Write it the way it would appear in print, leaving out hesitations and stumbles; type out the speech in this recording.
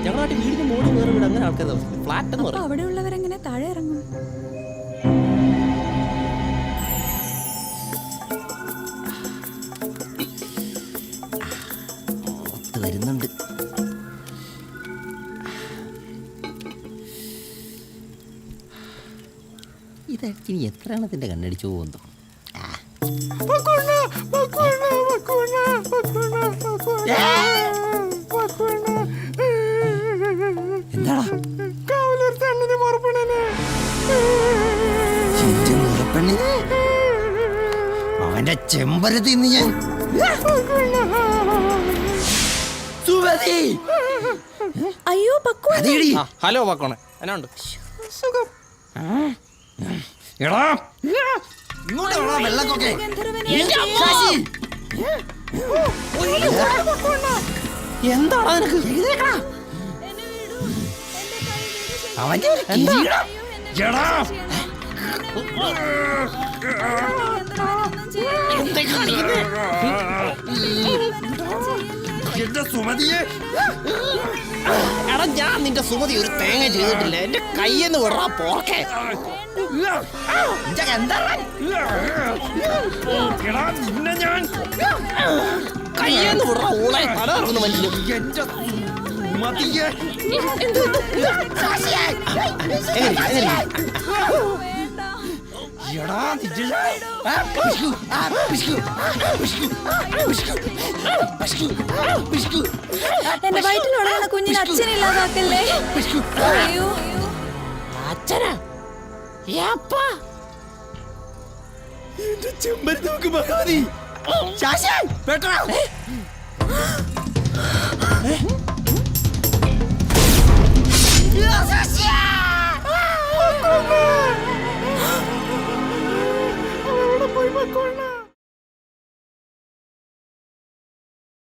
ഞങ്ങളായിട്ട് വീടിന് മോളിൽ വേറെ വീട് അങ്ങനെ ആൾക്കാർ താമസിക്കും. ഫ്ലാറ്റ് എന്ന് പറയും. അവിടെയുള്ളവരെങ്ങനെ താഴെ ഇറങ്ങും? വരുന്നുണ്ട്. ഇതായിരിക്കും ഇനി എത്ര എണ്ണത്തിന്റെ കണ്ണടിച്ചു പോകുന്നു. എന്താടാ അവന്റെ ചെമ്പരത്തി ഞാൻ അയ്യോ ഹലോ പക്കോണെ, എന്നാ ഉണ്ട്? സുഖം. എടാ വെള്ളക്കൊക്കെ എന്താടാ നിനക്ക്? അവന്റെ എന്റെ സുമതിയെ, എടാ ഞാൻ നിന്റെ സുമതി ഒരു തേങ്ങ ചെയ്തിട്ടില്ല. എന്റെ കയ്യെന്ന് വിടറാ പോർക്കെ. കയ്യെന്ന് വിടറാ ഊളെ, തല ഇറങ്ങുന്ന മനുഷ്യന്. എന്റെ സുമതിയെ എന്റെ വയറ്റിലുള്ള കുഞ്ഞിന് അച്ഛനില്ലാതാക്കല്ലേ. അയ്യോ അച്ഛനാ എന്റെ ചെമ്പരത്തി നോക്ക് മഹാദി.